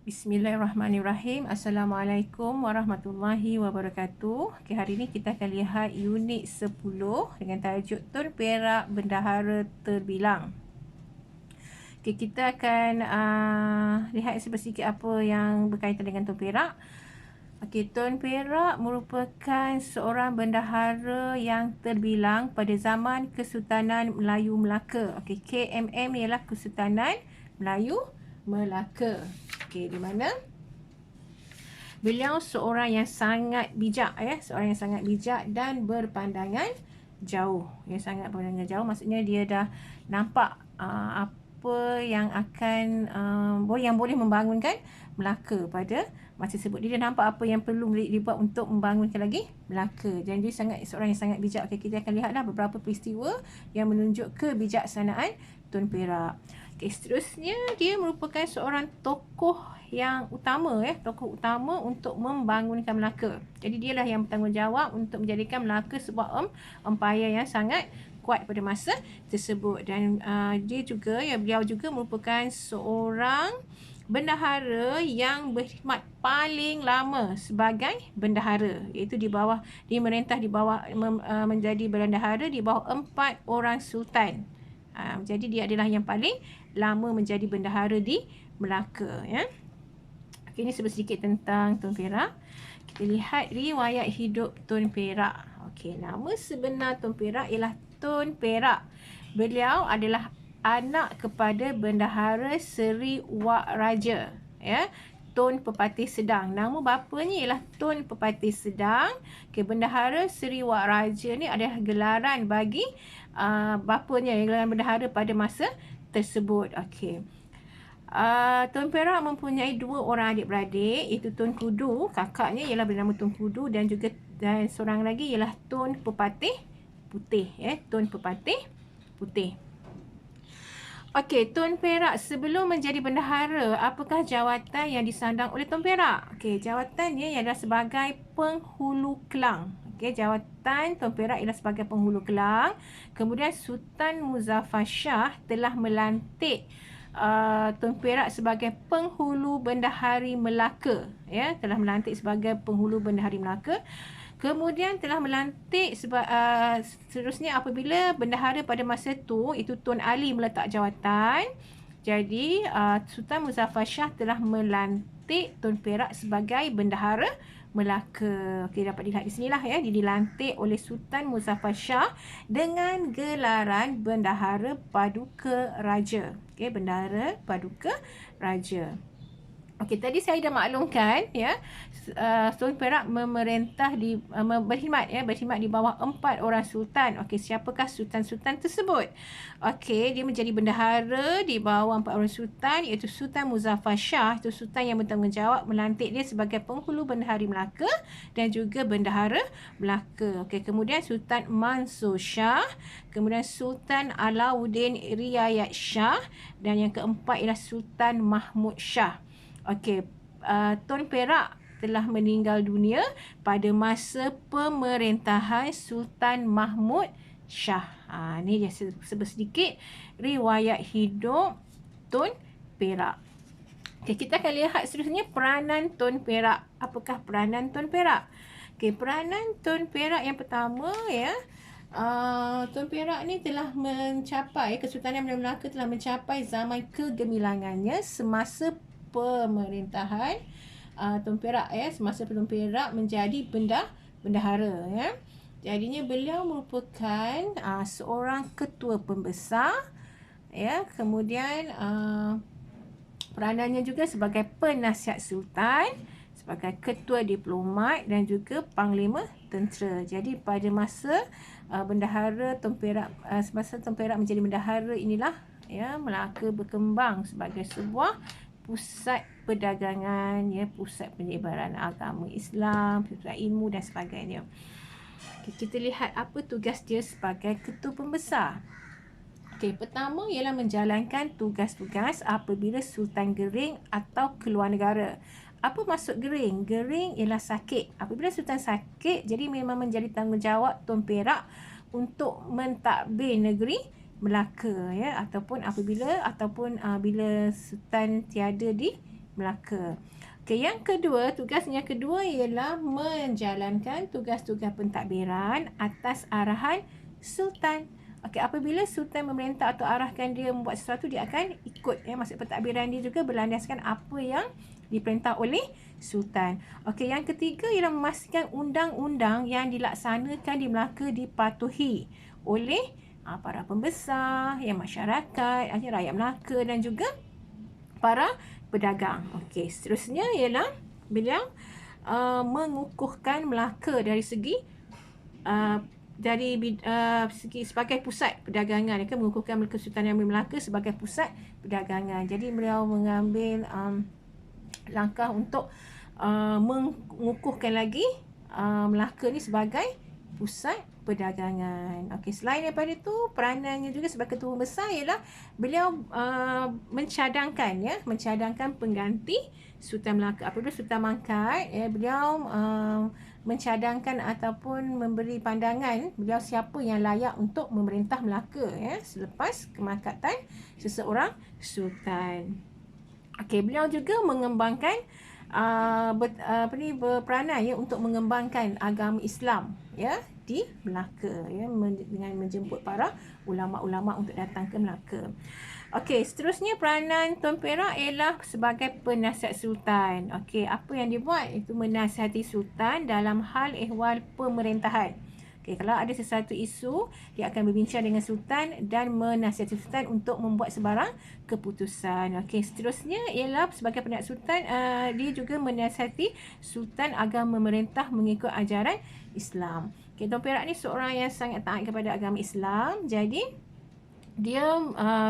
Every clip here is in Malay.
Bismillahirrahmanirrahim. Assalamualaikum warahmatullahi wabarakatuh. Okay, hari ini kita akan lihat unit 10 dengan tajuk Tun Perak Bendahara Terbilang. Okay, kita akan lihat sedikit apa yang berkaitan dengan Tun Perak. Okay, Tun Perak merupakan seorang bendahara yang terbilang pada zaman Kesultanan Melayu Melaka. Okay, KMM ialah Kesultanan Melayu Melaka. Okey, di mana beliau seorang yang sangat bijak, seorang yang sangat bijak dan berpandangan jauh. Sangat berpandangan jauh, maksudnya dia dah nampak apa yang akan yang boleh membangunkan Melaka pada masa tersebut. Dia dah nampak apa yang perlu dibuat untuk membangunkan lagi Melaka. Dan dia seorang yang sangat bijak. Okey, kita akan lihatlah beberapa peristiwa yang menunjuk kebijaksanaan Tun Perak. Okay, seterusnya dia merupakan seorang tokoh yang utama, tokoh utama untuk membangunkan Melaka. Jadi dialah yang bertanggungjawab untuk menjadikan Melaka sebuah empayar yang sangat kuat pada masa tersebut. Dan beliau juga merupakan seorang bendahara yang berkhidmat paling lama sebagai bendahara, iaitu dimerintah di bawah menjadi bendahara di bawah 4 orang sultan. Jadi dia adalah yang paling lama menjadi bendahara di Melaka. Okay, ini sedikit tentang Tun Perak. Kita lihat riwayat hidup Tun Perak. Okay, nama sebenar Tun Perak ialah Tun Perak. Beliau adalah anak kepada Bendahara Seri Wak Raja, Tun Pepatih Sedang. Nama bapanya ialah Tun Pepatih Sedang. Okay, Bendahara Seri Wak Raja ni adalah gelaran bagi bapanya, gelaran bendahara pada masa tersebut. Okey. Tun Perak mempunyai 2 orang adik-beradik, iaitu Tun Kudu, kakaknya ialah bernama Tun Kudu, dan seorang lagi ialah Tun Pepatih Putih, Tun Pepatih Putih. Okey, Tun Perak sebelum menjadi bendahara, apakah jawatan yang disandang oleh Tun Perak? Okey, jawatannya ialah sebagai penghulu kelang. Okey, jawatan Tun Perak ialah sebagai penghulu kelang. Kemudian Sultan Muzaffar Shah telah melantik Tun Perak sebagai penghulu bendahari Melaka, telah melantik sebagai penghulu bendahari Melaka. Kemudian telah melantik seterusnya apabila bendahara pada masa itu Tun Ali meletak jawatan. Jadi Sultan Muzaffar Shah telah melantik Tun Perak sebagai bendahara Melaka. Okey, dapat dilihat di sinilah, dia dilantik oleh Sultan Muzaffar Shah dengan gelaran Bendahara Paduka Raja. Okey, Bendahara Paduka Raja. Okey, tadi saya dah maklumkan, Tun Perak berkhidmat di bawah 4 orang sultan. Okey, siapakah sultan-sultan tersebut? Okey, dia menjadi bendahara di bawah 4 orang sultan, iaitu Sultan Muzaffar Shah, itu sultan yang bertanggungjawab melantik dia sebagai penghulu bendahari Melaka dan juga bendahara Melaka. Okey, kemudian Sultan Mansur Shah, kemudian Sultan Alauddin Riayat Shah, dan yang keempat ialah Sultan Mahmud Shah. Okey, Tun Perak telah meninggal dunia pada masa pemerintahan Sultan Mahmud Shah. Ini dia sedikit riwayat hidup Tun Perak. Okay, kita akan lihat seterusnya peranan Tun Perak. Apakah peranan Tun Perak? Okay, peranan Tun Perak yang pertama, Tun Perak ni telah mencapai, Kesultanan Melaka telah mencapai zaman kegemilangannya semasa pemerintahan Tun Perak, semasa Tun Perak menjadi bendahara, Jadinya beliau merupakan seorang ketua pembesar, kemudian peranannya juga sebagai penasihat sultan, sebagai ketua diplomat dan juga panglima tentera. Jadi pada masa bendahara Tun Perak, semasa Tun Perak menjadi bendahara inilah, Melaka berkembang sebagai sebuah pusat perdagangan, pusat penyebaran agama Islam, pusat ilmu dan sebagainya. Kita lihat apa tugas dia sebagai ketua pembesar. Pertama ialah menjalankan tugas-tugas apabila Sultan gering atau keluar negara. Apa maksud gering? Gering ialah sakit. Apabila Sultan sakit, jadi memang menjadi tanggungjawab Tun Perak untuk mentadbir negeri Melaka, ataupun bila Sultan tiada di Melaka. Okey, yang kedua, tugasnya kedua ialah menjalankan tugas-tugas pentadbiran atas arahan Sultan. Okey, apabila Sultan memerintah atau arahkan dia membuat sesuatu, dia akan ikut. Maksud pentadbiran dia juga berlandaskan apa yang diperintah oleh Sultan. Okey, yang ketiga ialah memastikan undang-undang yang dilaksanakan di Melaka dipatuhi oleh para pembesar, masyarakat, rakyat Melaka dan juga para pedagang. Okey, seterusnya ialah beliau mengukuhkan Melaka dari segi segi sebagai pusat perdagangan. Dia mengukuhkan Kesultanan Melaka sebagai pusat perdagangan. Jadi beliau mengambil langkah untuk mengukuhkan lagi Melaka ni sebagai pusat perdagangan. Okey, selain daripada itu, peranannya juga sebagai ketua besar ialah beliau mencadangkan pengganti Sultan Melaka. Apabila Sultan mangkat, beliau mencadangkan ataupun memberi pandangan beliau siapa yang layak untuk memerintah Melaka selepas kemangkatan seseorang sultan. Okey, beliau juga mengembangkan berperanan untuk mengembangkan agama Islam di Melaka dengan menjemput para ulama-ulama untuk datang ke Melaka. Okey, seterusnya peranan Tun Perak ialah sebagai penasihat sultan. Okey, apa yang dia buat? Itu menasihati sultan dalam hal ehwal pemerintahan. Okey, kalau ada sesuatu isu, dia akan berbincang dengan sultan dan menasihati sultan untuk membuat sebarang keputusan. Okey, seterusnya ialah sebagai penasihat sultan, dia juga menasihati sultan agar memerintah mengikut ajaran Islam. Okey, Tun Perak ni seorang yang sangat taat kepada agama Islam. Jadi dia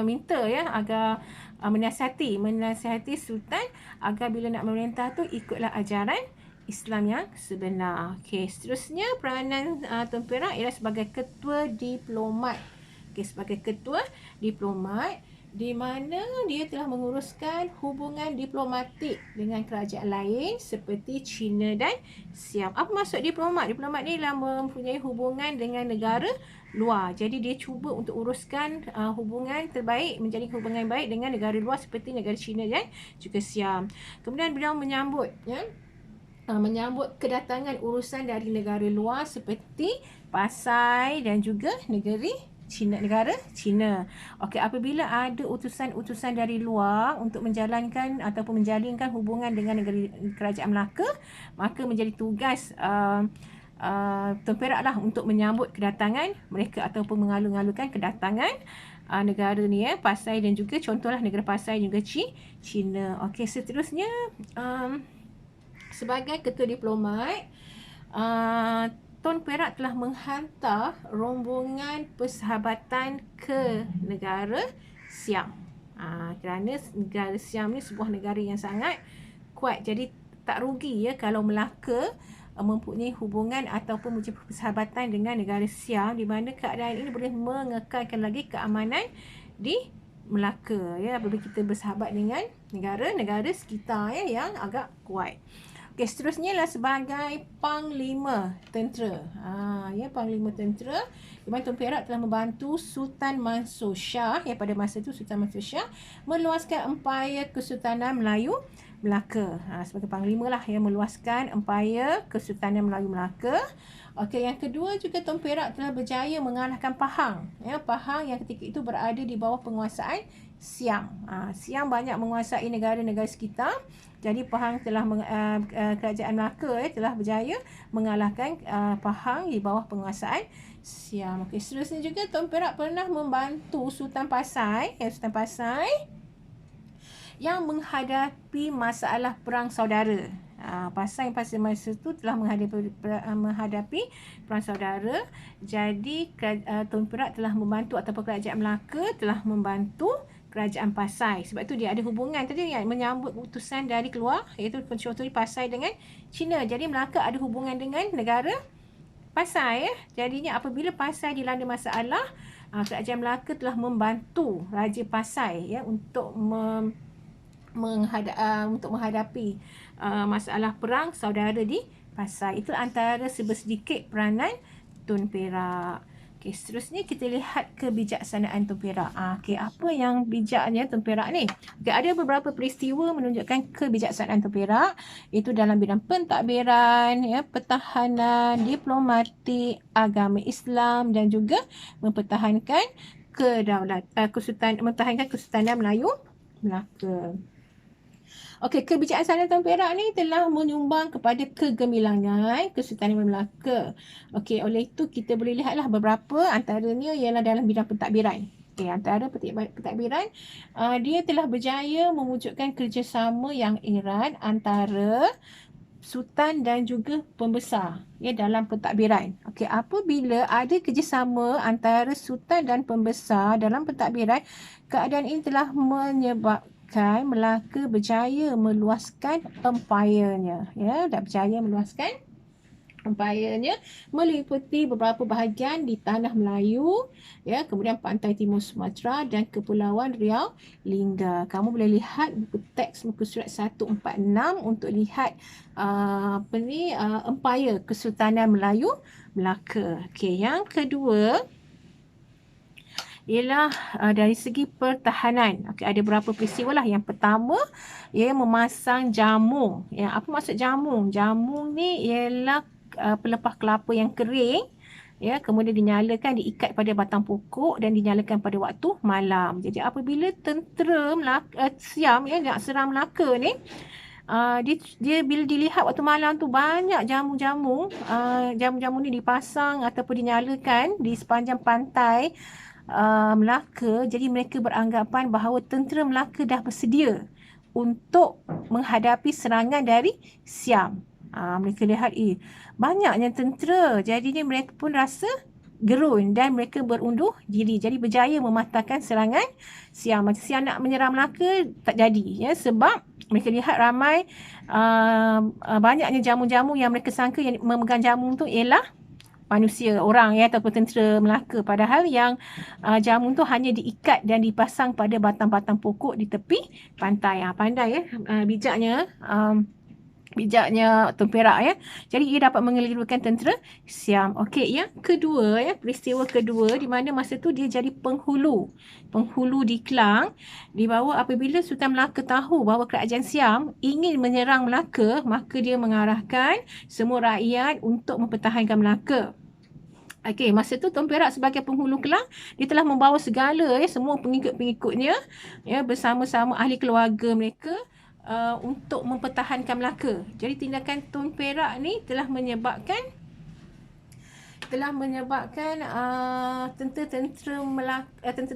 minta agar menasihati sultan agar bila nak memerintah tu ikutlah ajaran Islam yang sebenar. Okey, seterusnya peranan Tun Perak ialah sebagai ketua diplomat. Okey, sebagai ketua diplomat di mana dia telah menguruskan hubungan diplomatik dengan kerajaan lain seperti China dan Siam. Apa maksud diplomat? Diplomat ni ialah mempunyai hubungan dengan negara luar. Jadi dia cuba untuk uruskan hubungan terbaik, menjadi hubungan baik dengan negara luar seperti negara China dan juga Siam. Kemudian beliau menyambut kedatangan urusan dari negara luar seperti Pasai dan juga negara China. Okey, apabila ada utusan-utusan dari luar untuk menjalankan ataupun menjalinkan hubungan dengan kerajaan Melaka, maka menjadi tugas Tun Perak lah untuk menyambut kedatangan mereka ataupun mengalu-alukan kedatangan negara ni Pasai dan juga contohlah negara Pasai juga China. Okey, seterusnya sebagai ketua diplomat, Tun Perak telah menghantar rombongan persahabatan ke negara Siam. Kerana negara Siam ni sebuah negara yang sangat kuat. Jadi tak rugi kalau Melaka mempunyai hubungan ataupun persahabatan dengan negara Siam, di mana keadaan ini boleh mengekalkan lagi keamanan di Melaka apabila kita bersahabat dengan negara-negara sekitar yang agak kuat. Okey, seterusnya lah sebagai Panglima Tentera. Panglima Tentera di mana Tun Perak telah membantu Sultan Mansur Shah pada masa itu Sultan Mansur Shah meluaskan empayar Kesultanan Melayu Melaka. Sebagai panglima lah meluaskan empayar Kesultanan Melayu Melaka. Okey, yang kedua juga Tun Perak telah berjaya mengalahkan Pahang. Pahang yang ketika itu berada di bawah penguasaan Siam. Siam banyak menguasai negara-negara sekitar. Jadi Pahang telah kerajaan Melaka telah berjaya mengalahkan Pahang di bawah penguasaan Siam. Okey, seterusnya juga Tun Perak pernah membantu Sultan Pasai, yang menghadapi masalah perang saudara. Pasai pada masa itu telah menghadapi perang saudara. Jadi Tun Perak telah membantu ataupun kerajaan Melaka telah membantu kerajaan Pasai. Sebab tu dia ada hubungan tadi menyambut utusan dari keluar, iaitu contohnya Pasai dengan China. Jadi Melaka ada hubungan dengan negara Pasai. Jadinya apabila Pasai dilanda masalah, kerajaan Melaka telah membantu Raja Pasai untuk menghadapi masalah perang saudara di Pasai. Itu antara sedikit peranan Tun Perak. Okey, seterusnya kita lihat kebijaksanaan Tun Perak. Okey, apa yang bijaknya Tun Perak ni? Okey, ada beberapa peristiwa menunjukkan kebijaksanaan Tun Perak. Itu dalam bidang pentadbiran, ya, pertahanan, diplomatik, agama Islam dan juga mempertahankan mempertahankan Kesultanan Melayu Melaka. Okey, kebijaksanaan Tun Perak ni telah menyumbang kepada kegemilangan Kesultanan Melaka. Okey, oleh itu kita boleh lihatlah beberapa antaranya ialah dalam bidang pentadbiran. Okey, antara pentadbiran, dia telah berjaya mewujudkan kerjasama yang erat antara Sultan dan juga pembesar, ya, dalam pentadbiran. Okey, apabila ada kerjasama antara Sultan dan pembesar dalam pentadbiran, keadaan ini telah menyebabkan Melaka berjaya meluaskan empire-nya, ya, dah berjaya meluaskan empire-nya meliputi beberapa bahagian di tanah Melayu, ya, kemudian pantai timur Sumatera dan Kepulauan Riau Lingga. Kamu boleh lihat buku teks muka surat 146 untuk lihat empire Kesultanan Melayu Melaka. Okey, yang kedua ialah dari segi pertahanan. Okey, ada beberapa peristiwa lah. Yang pertama, ia memasang jamung. Ya, apa maksud jamung? Jamung ni ialah pelepah kelapa yang kering, ya, kemudian dinyalakan, diikat pada batang pokok dan dinyalakan pada waktu malam. Jadi apabila tentera Siam, ya, nak serang Melaka ni, dia bila dilihat waktu malam tu banyak jamu-jamu, jamu-jamu ni dipasang ataupun dinyalakan di sepanjang pantai Melaka. Jadi mereka beranggapan bahawa tentera Melaka dah bersedia untuk menghadapi serangan dari Siam. Mereka lihat banyaknya tentera, jadinya mereka pun rasa gerun dan mereka berunduh diri. Jadi berjaya mematahkan serangan Siam. Macam Siam nak menyerang Melaka tak jadi, ya, sebab mereka lihat ramai banyaknya jamu-jamu yang mereka sangka yang memegang jamu tu ialah manusia, orang, ya, ataupun tentera Melaka. Padahal yang jamu tu hanya diikat dan dipasang pada batang-batang pokok di tepi pantai. Pandai, ya, bijaknya Tun Perak, ya. Jadi ia dapat mengelirukan tentera Siam. Okey, yang kedua, ya, peristiwa kedua di mana masa tu dia jadi penghulu di Klang, di bawah apabila Sultan Melaka tahu bahawa kerajaan Siam ingin menyerang Melaka, maka dia mengarahkan semua rakyat untuk mempertahankan Melaka. Okey, masa tu Tun Perak sebagai penghulu Kelang, dia telah membawa segala, ya, semua pengikut-pengikutnya, ya, bersama-sama ahli keluarga mereka untuk mempertahankan Melaka. Jadi tindakan Tun Perak ni telah menyebabkan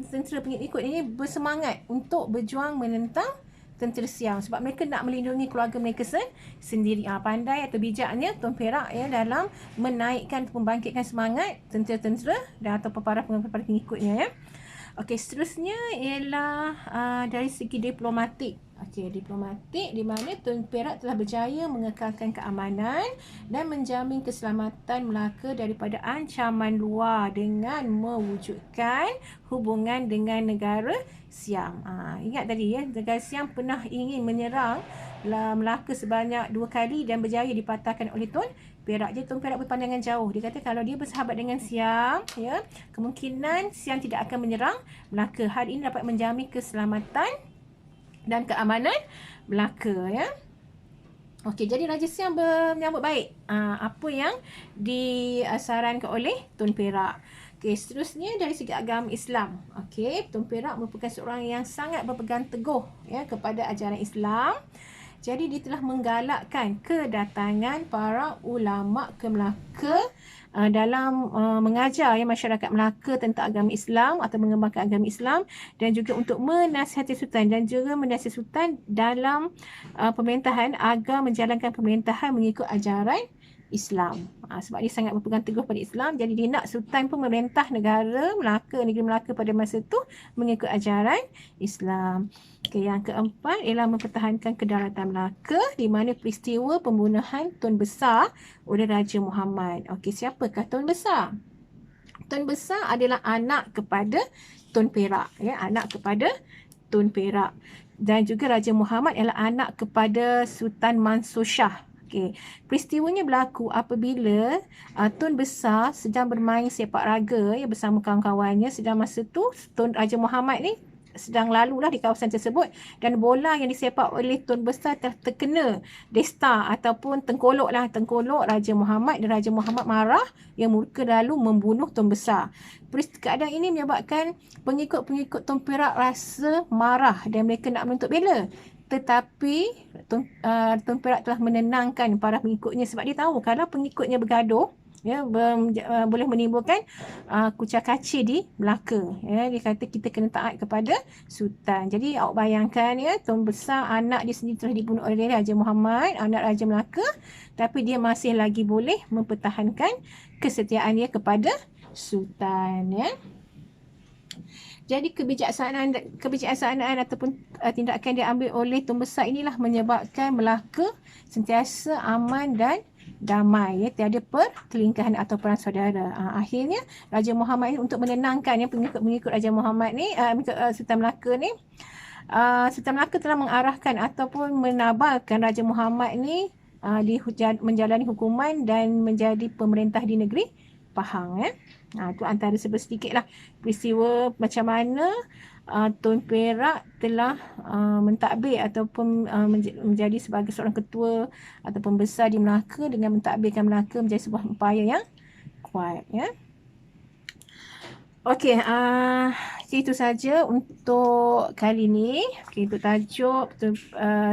tentera pengikut ini bersemangat untuk berjuang menentang tentera Siam sebab mereka nak melindungi keluarga mereka sendiri. Pandai atau bijaknya Tun Perak, ya, dalam menaikkan, membangkitkan semangat tentera-tentera dan atau para pengikutnya, ya. Okey, seterusnya ialah dari segi diplomatik. Okey, diplomatik di mana Tun Perak telah berjaya mengekalkan keamanan dan menjamin keselamatan Melaka daripada ancaman luar dengan mewujudkan hubungan dengan negara Siam. Ingat tadi, ya, negara Siam pernah ingin menyerang Melaka sebanyak 2 kali dan berjaya dipatahkan oleh Tun Perak. Jadi Tun Perak berpandangan jauh. Dia kata kalau dia bersahabat dengan Siam, ya, kemungkinan Siam tidak akan menyerang Melaka. Hal ini dapat menjamin keselamatan dan keamanan Melaka, ya. Okey, jadi Raja Siam menyambut baik apa yang disarankan oleh Tun Perak. Okey, seterusnya dari segi agama Islam. Okey, Tun Perak merupakan seorang yang sangat berpegang teguh, ya, kepada ajaran Islam. Jadi dia telah menggalakkan kedatangan para ulama ke Melaka dalam mengajar, ya, masyarakat Melaka tentang agama Islam atau mengembangkan agama Islam dan juga untuk menasihati Sultan dan juga menasihati Sultan dalam pemerintahan agar menjalankan pemerintahan mengikut ajaran Islam. Sebab dia sangat berpegang teguh pada Islam, jadi dia nak Sultan pun memerintah negeri Melaka pada masa itu mengikut ajaran Islam. Okey, yang keempat ialah mempertahankan kedaulatan Melaka di mana peristiwa pembunuhan Tun Besar oleh Raja Muhammad. Okey, siapakah Tun Besar? Tun Besar adalah anak kepada Tun Perak, ya, anak kepada Tun Perak. Dan juga Raja Muhammad ialah anak kepada Sultan Mansur Shah. Okey, peristiwanya berlaku apabila Tun Besar sedang bermain sepak raga ya, bersama kawan-kawannya. Sedang masa tu Tun Raja Muhammad ni sedang lalulah di kawasan tersebut, dan bola yang disepak oleh Tun Besar terkena desta ataupun tengkolok Raja Muhammad, dan Raja Muhammad marah yang murka lalu membunuh Tun Besar. Keadaan ini menyebabkan pengikut-pengikut Tun Perak rasa marah dan mereka nak menuntut bela. Tetapi Tun Perak telah menenangkan para pengikutnya, sebab dia tahu kalau pengikutnya bergaduh ya, boleh menimbulkan kucak-kacir di Melaka. Ya, dia kata kita kena taat kepada Sultan. Jadi awak bayangkan ya, Tun Besar anak dia sendiri telah dibunuh oleh Raja Muhammad, anak Raja Melaka, tapi dia masih lagi boleh mempertahankan kesetiaan dia kepada Sultan ya. Jadi kebijaksanaan ataupun tindakan yang diambil oleh Tun Besar inilah menyebabkan Melaka sentiasa aman dan damai ya, tiada pertelingkahan atau perang saudara. Akhirnya Raja Muhammad ini untuk menenangkan ya pengikut Raja Muhammad ni, Sultan Melaka ni, Sultan Melaka telah mengarahkan ataupun menabalkan Raja Muhammad ni menjalani hukuman dan menjadi pemerintah di negeri Pahang ya. Itu antara sedikit lah peristiwa macam mana Tun Perak telah mentadbir ataupun menjadi sebagai seorang ketua ataupun besar di Melaka dengan mentadbirkan Melaka menjadi sebuah empayar yang kuat ya. Okey, itu saja untuk kali ni. Okey, untuk tajuk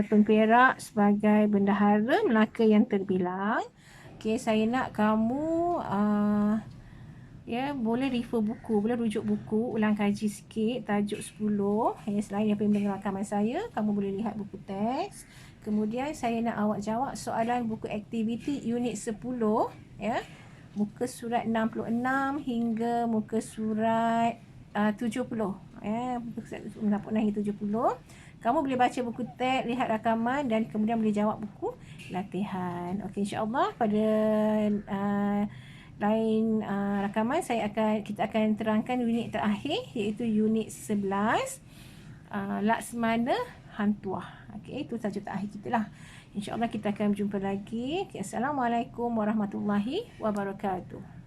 Tun Perak sebagai bendahara Melaka yang terbilang. Okey, saya nak kamu ya, boleh refer buku, boleh rujuk buku, ulang kaji sikit tajuk 10 ya, selain apa yang mendengar rakaman saya, kamu boleh lihat buku teks. Kemudian saya nak awak jawab soalan buku aktiviti unit 10 ya, muka surat 66 hingga muka surat 70 ya, muka surat 66 hingga 70. Kamu boleh baca buku teks, lihat rakaman dan kemudian boleh jawab buku latihan. Okey, insya-Allah pada lain rakaman kita akan terangkan unit terakhir, iaitu unit 11 Laksmana Hantuah. Okey, itu saja terakhir kita lah. InsyaAllah kita akan berjumpa lagi. Okay, Assalamualaikum warahmatullahi wabarakatuh.